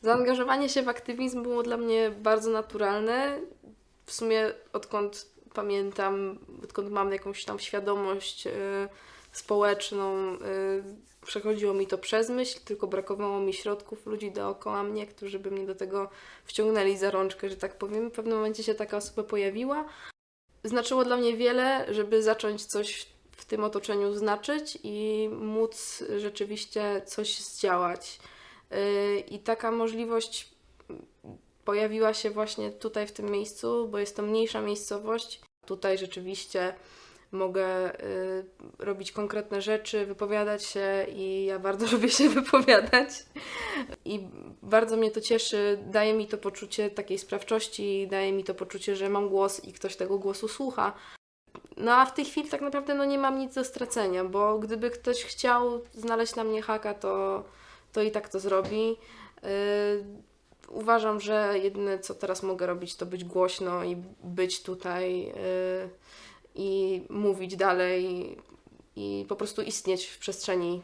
Zaangażowanie się w aktywizm było dla mnie bardzo naturalne. W sumie odkąd pamiętam, odkąd mam jakąś tam świadomość społeczną, przechodziło mi to przez myśl, tylko brakowało mi środków, ludzi dookoła mnie, którzy by mnie do tego wciągnęli za rączkę, że tak powiem. W pewnym momencie się taka osoba pojawiła. Znaczyło dla mnie wiele, żeby zacząć coś w tym otoczeniu znaczyć i móc rzeczywiście coś zdziałać. I taka możliwość pojawiła się właśnie tutaj w tym miejscu, bo jest to mniejsza miejscowość. Tutaj rzeczywiście mogę robić konkretne rzeczy, wypowiadać się i ja bardzo lubię się wypowiadać. I bardzo mnie to cieszy, daje mi to poczucie takiej sprawczości, daje mi to poczucie, że mam głos i ktoś tego głosu słucha. No a w tej chwili tak naprawdę nie mam nic do stracenia, bo gdyby ktoś chciał znaleźć na mnie haka, to i tak to zrobi. Uważam, że jedyne co teraz mogę robić, to być głośno i być tutaj i mówić dalej i po prostu istnieć w przestrzeni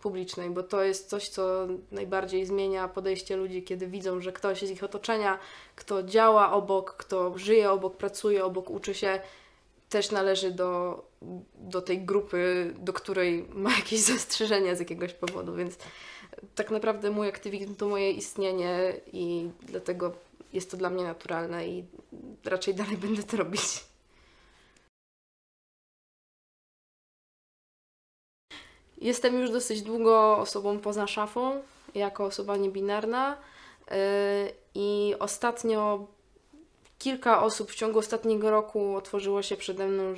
publicznej, bo to jest coś, co najbardziej zmienia podejście ludzi, kiedy widzą, że ktoś z ich otoczenia, kto działa obok, kto żyje obok, pracuje obok, uczy się, też należy do tej grupy, do której ma jakieś zastrzeżenia z jakiegoś powodu, więc tak naprawdę mój aktywizm to moje istnienie i dlatego jest to dla mnie naturalne i raczej dalej będę to robić. Jestem już dosyć długo osobą poza szafą, jako osoba niebinarna i ostatnio kilka osób w ciągu ostatniego roku otworzyło się przede mną,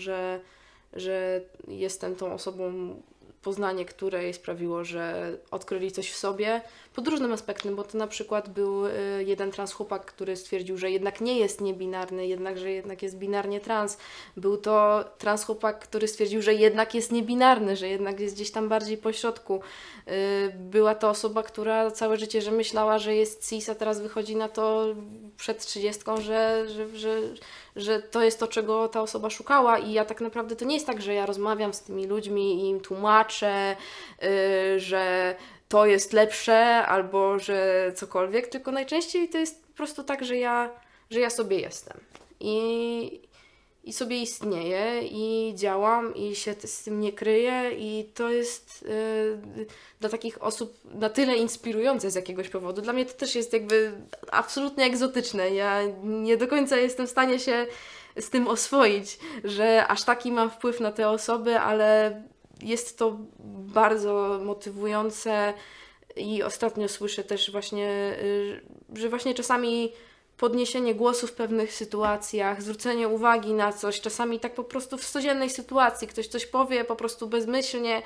że jestem tą osobą, poznanie której sprawiło, że odkryli coś w sobie pod różnym aspektem, bo to na przykład był jeden trans chłopak, który stwierdził, że jednak nie jest niebinarny, że jednak jest binarnie trans. Był to trans chłopak, który stwierdził, że jednak jest niebinarny, że jednak jest gdzieś tam bardziej po środku. Była to osoba, która całe życie, że myślała, że jest cis, a teraz wychodzi na to przed 30, że to jest to, czego ta osoba szukała i ja tak naprawdę to nie jest tak, że ja rozmawiam z tymi ludźmi i im tłumaczę, że to jest lepsze albo że cokolwiek, tylko najczęściej to jest po prostu tak, że ja sobie jestem i sobie istnieję i działam i się z tym nie kryję i to jest dla takich osób na tyle inspirujące z jakiegoś powodu. Dla mnie to też jest jakby absolutnie egzotyczne. Ja nie do końca jestem w stanie się z tym oswoić, że aż taki mam wpływ na te osoby, ale jest to bardzo motywujące i ostatnio słyszę też właśnie, że właśnie czasami podniesienie głosu w pewnych sytuacjach, zwrócenie uwagi na coś, czasami tak po prostu w codziennej sytuacji ktoś coś powie po prostu bezmyślnie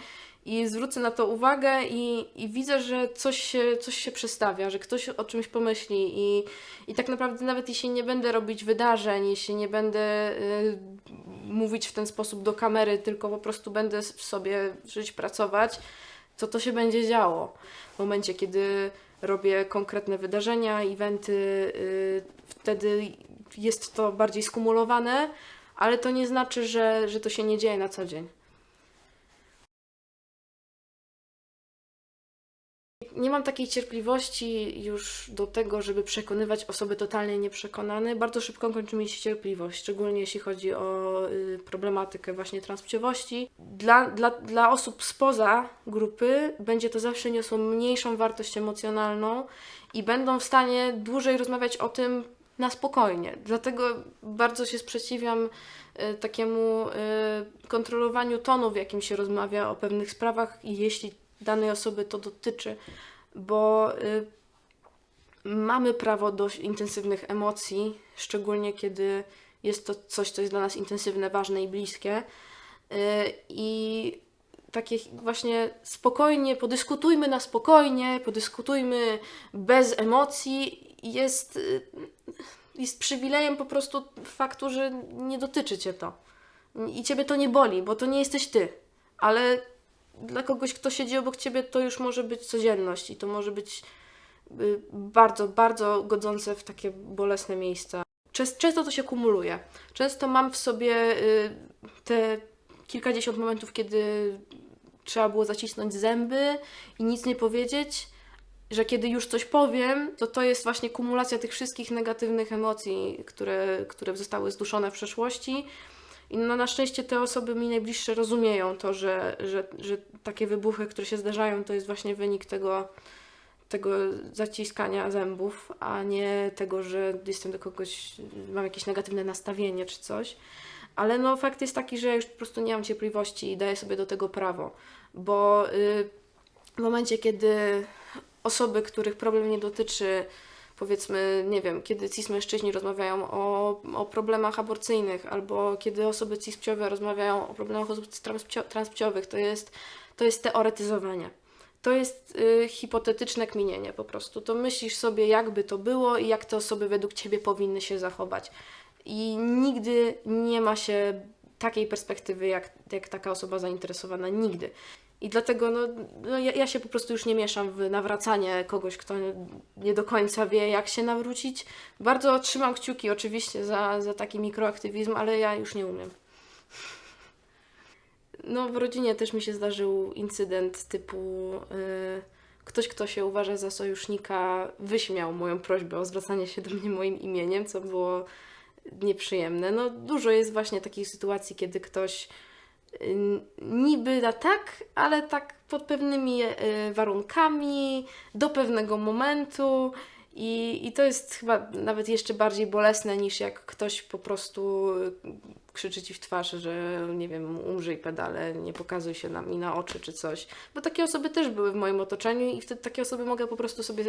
i zwrócę na to uwagę i widzę, że coś się przestawia, że ktoś o czymś pomyśli i tak naprawdę nawet jeśli nie będę robić wydarzeń, jeśli nie będę mówić w ten sposób do kamery, tylko po prostu będę w sobie żyć, pracować, to się będzie działo. W momencie, kiedy robię konkretne wydarzenia, eventy, wtedy jest to bardziej skumulowane, ale to nie znaczy, że to się nie dzieje na co dzień. Nie mam takiej cierpliwości już do tego, żeby przekonywać osoby totalnie nieprzekonane. Bardzo szybko kończy mi się cierpliwość, szczególnie jeśli chodzi o problematykę właśnie transpłciowości. Dla osób spoza grupy będzie to zawsze niosło mniejszą wartość emocjonalną i będą w stanie dłużej rozmawiać o tym na spokojnie. Dlatego bardzo się sprzeciwiam takiemu kontrolowaniu tonu, w jakim się rozmawia o pewnych sprawach i jeśli danej osoby to dotyczy, bo mamy prawo do intensywnych emocji, szczególnie kiedy jest to coś, co jest dla nas intensywne, ważne i bliskie. I takie właśnie spokojnie, podyskutujmy na spokojnie, podyskutujmy bez emocji, jest przywilejem po prostu faktu, że nie dotyczy Cię to. I Ciebie to nie boli, bo to nie jesteś Ty. Ale dla kogoś, kto siedzi obok Ciebie, to już może być codzienność i to może być bardzo, bardzo godzące w takie bolesne miejsca. Często to się kumuluje. Często mam w sobie te kilkadziesiąt momentów, kiedy trzeba było zacisnąć zęby i nic nie powiedzieć, że kiedy już coś powiem, to jest właśnie kumulacja tych wszystkich negatywnych emocji, które zostały zduszone w przeszłości. I no, na szczęście te osoby mi najbliższe rozumieją to, że takie wybuchy, które się zdarzają, to jest właśnie wynik tego zaciskania zębów, a nie tego, że jestem do kogoś, mam jakieś negatywne nastawienie czy coś. Ale no fakt jest taki, że ja już po prostu nie mam cierpliwości i daję sobie do tego prawo, bo w momencie, kiedy osoby, których problem nie dotyczy, powiedzmy, nie wiem, kiedy cis-mężczyźni rozmawiają o problemach aborcyjnych, albo kiedy osoby cis-płciowe rozmawiają o problemach osób transpłciowych, to jest teoretyzowanie. To jest hipotetyczne kminienie po prostu. To myślisz sobie, jakby to było i jak te osoby według Ciebie powinny się zachować. I nigdy nie ma się takiej perspektywy, jak taka osoba zainteresowana. Nigdy. I dlatego ja się po prostu już nie mieszam w nawracanie kogoś, kto nie do końca wie, jak się nawrócić. Bardzo trzymam kciuki oczywiście za taki mikroaktywizm, ale ja już nie umiem. No, w rodzinie też mi się zdarzył incydent typu ktoś, kto się uważa za sojusznika, wyśmiał moją prośbę o zwracanie się do mnie moim imieniem, co było nieprzyjemne. No, dużo jest właśnie takich sytuacji, kiedy ktoś niby na tak, ale tak pod pewnymi warunkami, do pewnego momentu i to jest chyba nawet jeszcze bardziej bolesne niż jak ktoś po prostu krzyczy Ci w twarz, że nie wiem, umrzyj pedale, nie pokazuj się mi na oczy czy coś. Bo takie osoby też były w moim otoczeniu i wtedy takie osoby mogę po prostu sobie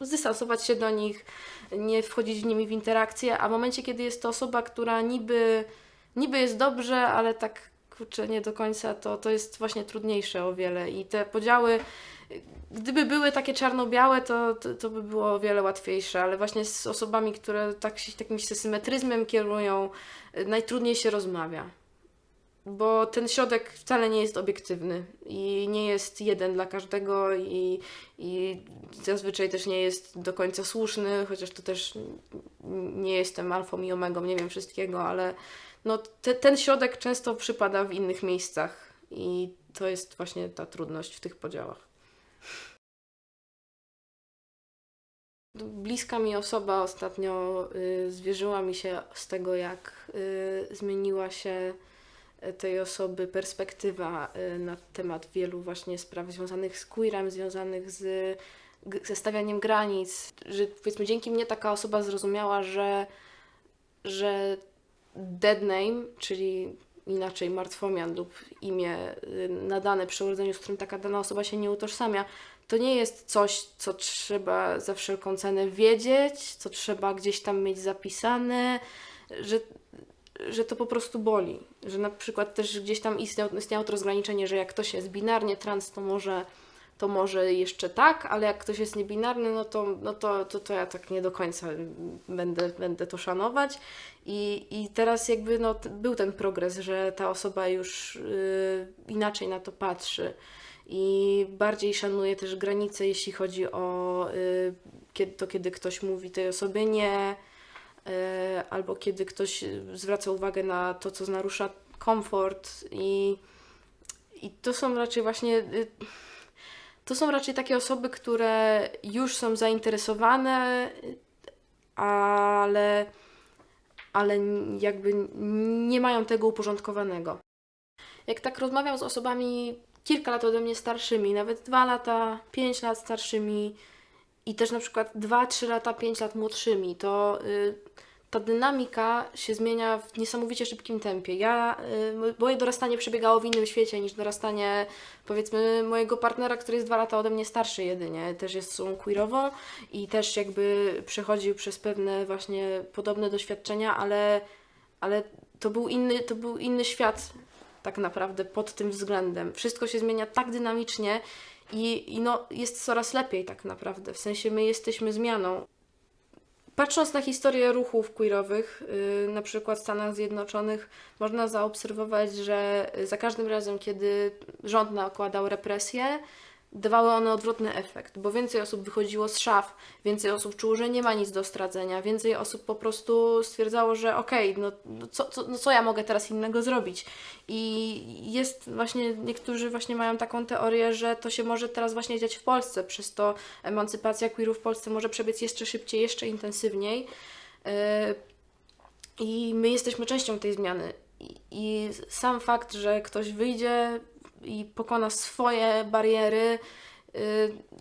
zdystansować się do nich, nie wchodzić z nimi w interakcję, a w momencie, kiedy jest to osoba, która niby jest dobrze, ale tak kurczę, nie do końca, to jest właśnie trudniejsze o wiele i te podziały, gdyby były takie czarno-białe, to by było o wiele łatwiejsze, ale właśnie z osobami, które takim się symetryzmem kierują, najtrudniej się rozmawia. Bo ten środek wcale nie jest obiektywny i nie jest jeden dla każdego i zazwyczaj też nie jest do końca słuszny, chociaż to też nie jestem alfą i omegą, nie wiem wszystkiego, ale no, ten środek często przypada w innych miejscach i to jest właśnie ta trudność w tych podziałach. Bliska mi osoba ostatnio zwierzyła mi się z tego, jak zmieniła się tej osoby perspektywa na temat wielu właśnie spraw związanych z queerem, związanych ze stawianiem granic, że powiedzmy dzięki mnie taka osoba zrozumiała, że dead name, czyli inaczej martwomian lub imię nadane przy urodzeniu, z którym taka dana osoba się nie utożsamia, to nie jest coś, co trzeba za wszelką cenę wiedzieć, co trzeba gdzieś tam mieć zapisane, że to po prostu boli. Że na przykład też gdzieś tam istniało to rozgraniczenie, że jak ktoś jest binarnie trans, to może jeszcze tak, ale jak ktoś jest niebinarny, to ja tak nie do końca będę to szanować. I teraz jakby był ten progres, że ta osoba już inaczej na to patrzy i bardziej szanuje też granice, jeśli chodzi o kiedy ktoś mówi tej osobie nie, albo kiedy ktoś zwraca uwagę na to, co narusza komfort i to są raczej właśnie... To są raczej takie osoby, które już są zainteresowane, ale jakby nie mają tego uporządkowanego. Jak tak rozmawiam z osobami kilka lat ode mnie starszymi, nawet 2 lata, 5 lat starszymi i też na przykład 2, 3 lata, 5 lat młodszymi, to ta dynamika się zmienia w niesamowicie szybkim tempie. Moje dorastanie przebiegało w innym świecie niż dorastanie, powiedzmy, mojego partnera, który jest 2 lata ode mnie starszy jedynie. Też jest osobą queerową i też jakby przechodził przez pewne właśnie podobne doświadczenia, ale to był inny świat tak naprawdę pod tym względem. Wszystko się zmienia tak dynamicznie i jest coraz lepiej tak naprawdę. W sensie my jesteśmy zmianą. Patrząc na historię ruchów queerowych, na przykład w Stanach Zjednoczonych, można zaobserwować, że za każdym razem, kiedy rząd nakładał represje, dawały one odwrotny efekt, bo więcej osób wychodziło z szaf, więcej osób czuło, że nie ma nic do stracenia, więcej osób po prostu stwierdzało, że okej, co ja mogę teraz innego zrobić. I jest właśnie, niektórzy właśnie mają taką teorię, że to się może teraz właśnie dziać w Polsce, przez to emancypacja queerów w Polsce może przebiec jeszcze szybciej, jeszcze intensywniej. I my jesteśmy częścią tej zmiany. I sam fakt, że ktoś wyjdzie i pokona swoje bariery,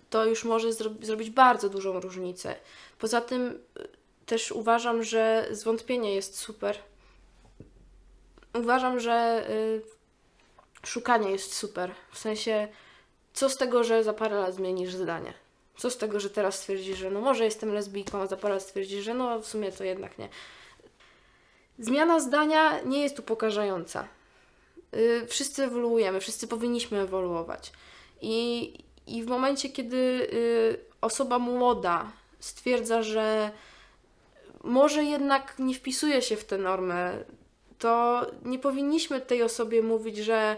to już może zrobić bardzo dużą różnicę. Poza tym też uważam, że zwątpienie jest super. Uważam, że szukanie jest super. W sensie, co z tego, że za parę lat zmienisz zdanie? Co z tego, że teraz stwierdzisz, że no może jestem lesbijką, a za parę lat stwierdzisz, że no w sumie to jednak nie. Zmiana zdania nie jest upokarzająca. Wszyscy ewoluujemy, wszyscy powinniśmy ewoluować. I w momencie, kiedy osoba młoda stwierdza, że może jednak nie wpisuje się w tę normę, to nie powinniśmy tej osobie mówić, że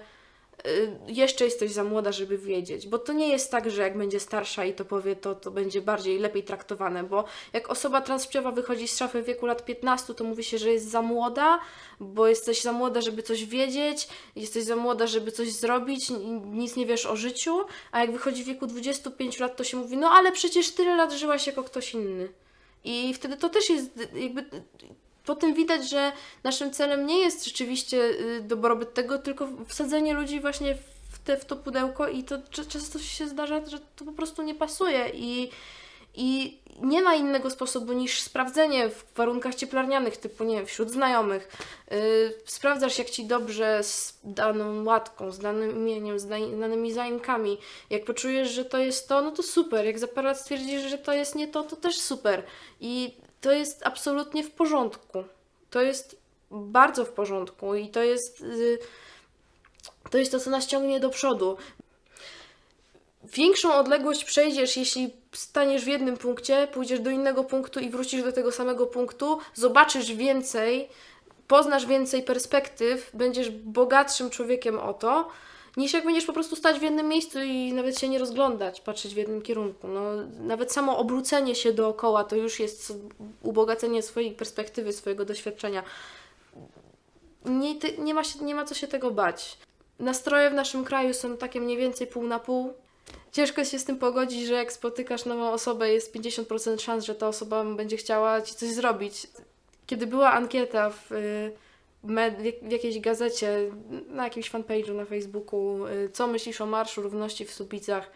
jeszcze jesteś za młoda, żeby wiedzieć, bo to nie jest tak, że jak będzie starsza i to powie, to będzie bardziej, lepiej traktowane, bo jak osoba transpłciowa wychodzi z szafy w wieku lat 15, to mówi się, że jest za młoda, bo jesteś za młoda, żeby coś wiedzieć, jesteś za młoda, żeby coś zrobić, nic nie wiesz o życiu, a jak wychodzi w wieku 25 lat, to się mówi, no ale przecież tyle lat żyłaś jako ktoś inny. I wtedy to też jest jakby... Po tym widać, że naszym celem nie jest rzeczywiście dobrobyt tego, tylko wsadzenie ludzi właśnie w to pudełko i to często się zdarza, że to po prostu nie pasuje i nie ma innego sposobu niż sprawdzenie w warunkach cieplarnianych, typu nie wiem, wśród znajomych. Sprawdzasz, jak Ci dobrze z daną łatką, z danym imieniem, z danymi zaimkami. Jak poczujesz, że to jest to, no to super. Jak za parę lat stwierdzisz, że to jest nie to, to też super. I to jest absolutnie w porządku. To jest bardzo w porządku i to jest to, co nas ciągnie do przodu. Większą odległość przejdziesz, jeśli staniesz w jednym punkcie, pójdziesz do innego punktu i wrócisz do tego samego punktu, zobaczysz więcej, poznasz więcej perspektyw, będziesz bogatszym człowiekiem o to, niż jak będziesz po prostu stać w jednym miejscu i nawet się nie rozglądać, patrzeć w jednym kierunku. No, nawet samo obrócenie się dookoła to już jest ubogacenie swojej perspektywy, swojego doświadczenia. Nie ma co się tego bać. Nastroje w naszym kraju są takie mniej więcej pół na pół. Ciężko się z tym pogodzić, że jak spotykasz nową osobę, jest 50% szans, że ta osoba będzie chciała Ci coś zrobić. Kiedy była ankieta w jakiejś gazecie, na jakimś fanpage'u na Facebooku, co myślisz o Marszu Równości w Słubicach,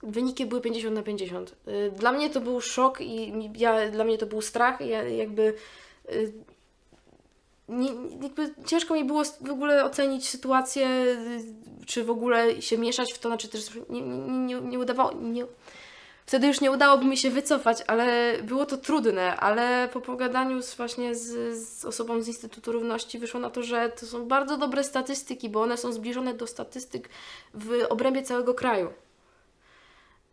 wyniki były 50/50. Dla mnie to był szok i dla mnie to był strach. Jakby ciężko mi było w ogóle ocenić sytuację, czy w ogóle się mieszać w to, znaczy też nie udawało, wtedy już nie udałoby mi się wycofać, ale było to trudne, ale po pogadaniu z osobą z Instytutu Równości wyszło na to, że to są bardzo dobre statystyki, bo one są zbliżone do statystyk w obrębie całego kraju.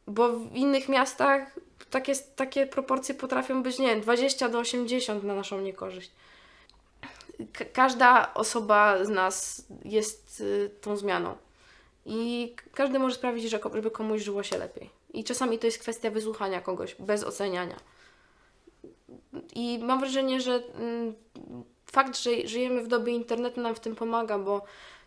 Bo w innych miastach takie proporcje potrafią być, nie wiem, 20/80 na naszą niekorzyść. Każda osoba z nas jest tą zmianą. I każdy może sprawić, żeby komuś żyło się lepiej. I czasami to jest kwestia wysłuchania kogoś, bez oceniania. I mam wrażenie, że fakt, że żyjemy w dobie internetu nam w tym pomaga, bo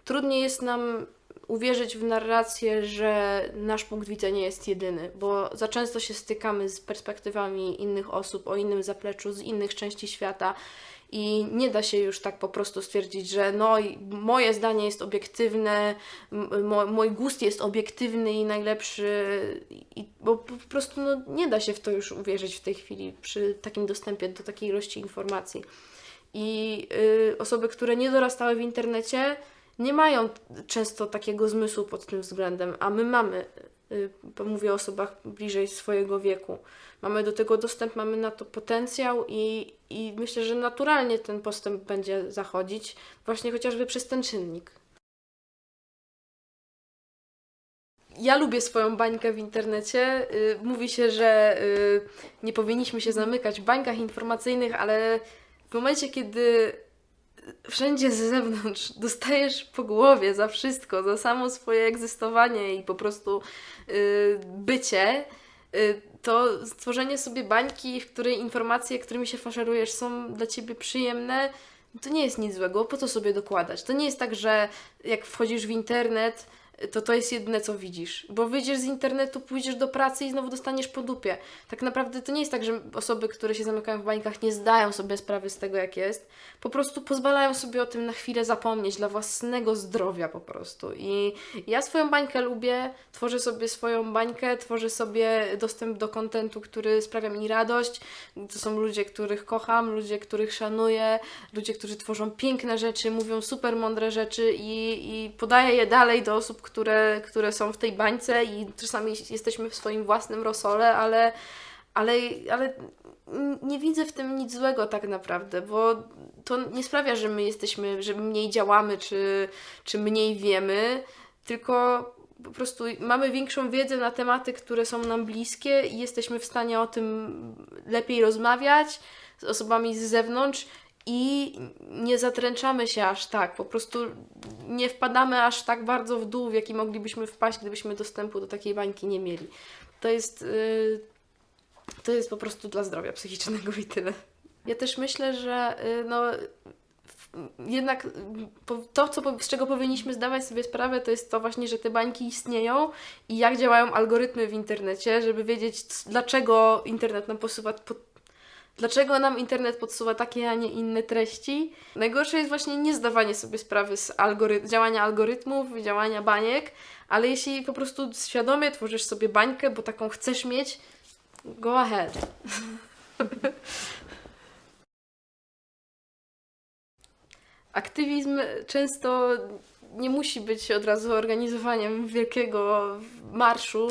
trudniej jest nam uwierzyć w narrację, że nasz punkt widzenia jest jedyny, bo za często się stykamy z perspektywami innych osób o innym zapleczu, z innych części świata i nie da się już tak po prostu stwierdzić, że no moje zdanie jest obiektywne, mój gust jest obiektywny i najlepszy, bo po prostu nie da się w to już uwierzyć w tej chwili przy takim dostępie do takiej ilości informacji. I osoby, które nie dorastały w internecie, nie mają często takiego zmysłu pod tym względem, a my mamy, mówię o osobach bliżej swojego wieku. Mamy do tego dostęp, mamy na to potencjał i myślę, że naturalnie ten postęp będzie zachodzić, właśnie chociażby przez ten czynnik. Ja lubię swoją bańkę w internecie. Mówi się, że nie powinniśmy się zamykać w bańkach informacyjnych, ale w momencie, kiedy wszędzie z zewnątrz dostajesz po głowie za wszystko, za samo swoje egzystowanie i po prostu bycie, to stworzenie sobie bańki, w której informacje, którymi się faszerujesz, są dla Ciebie przyjemne, to nie jest nic złego. Po co sobie dokładać? To nie jest tak, że jak wchodzisz w internet, to jest jedyne, co widzisz. Bo wyjdziesz z internetu, pójdziesz do pracy i znowu dostaniesz po dupie. Tak naprawdę to nie jest tak, że osoby, które się zamykają w bańkach, nie zdają sobie sprawy z tego, jak jest. Po prostu pozwalają sobie o tym na chwilę zapomnieć dla własnego zdrowia po prostu. I ja swoją bańkę lubię, tworzę sobie swoją bańkę, tworzę sobie dostęp do kontentu, który sprawia mi radość. To są ludzie, których kocham, ludzie, których szanuję, ludzie, którzy tworzą piękne rzeczy, mówią super mądre rzeczy i podaję je dalej do osób, które są w tej bańce i czasami jesteśmy w swoim własnym rosole, ale nie widzę w tym nic złego tak naprawdę, bo to nie sprawia, że my jesteśmy, że mniej działamy, czy mniej wiemy, tylko po prostu mamy większą wiedzę na tematy, które są nam bliskie i jesteśmy w stanie o tym lepiej rozmawiać z osobami z zewnątrz i nie zatręczamy się aż tak, po prostu nie wpadamy aż tak bardzo w dół, w jaki moglibyśmy wpaść, gdybyśmy dostępu do takiej bańki nie mieli. To jest po prostu dla zdrowia psychicznego i tyle. Ja też myślę, że jednak to, z czego powinniśmy zdawać sobie sprawę, to jest to właśnie, że te bańki istnieją i jak działają algorytmy w internecie, żeby wiedzieć, dlaczego nam internet podsuwa takie, a nie inne treści. Najgorsze jest właśnie nie zdawanie sobie sprawy z działania algorytmów, działania baniek, ale jeśli po prostu świadomie tworzysz sobie bańkę, bo taką chcesz mieć, go ahead. Aktywizm często nie musi być od razu organizowaniem wielkiego marszu.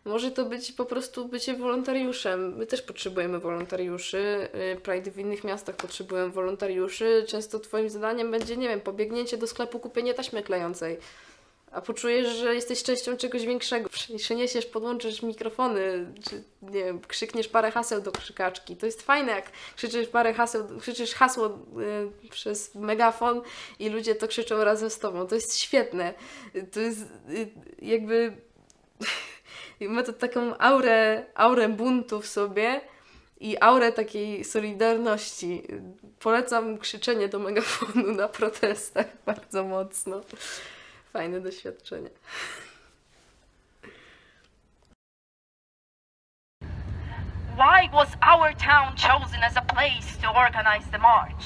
Może to być po prostu bycie wolontariuszem. My też potrzebujemy wolontariuszy. Pride w innych miastach potrzebują wolontariuszy. Często Twoim zadaniem będzie, nie wiem, pobiegnięcie do sklepu, kupienie taśmy klejącej. A poczujesz, że jesteś częścią czegoś większego. Przyniesiesz, podłączysz mikrofony, czy nie wiem, krzykniesz parę haseł do krzykaczki. To jest fajne, jak krzyczysz hasło przez megafon i ludzie to krzyczą razem z tobą. To jest świetne. To jest jakby... ma to taką aurę buntu w sobie i aurę takiej solidarności. Polecam krzyczenie do megafonu na protestach bardzo mocno. Fajne doświadczenie. Why was our town chosen as a place to organize the march?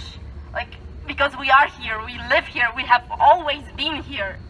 Like, because we are here, we live here, we have always been here.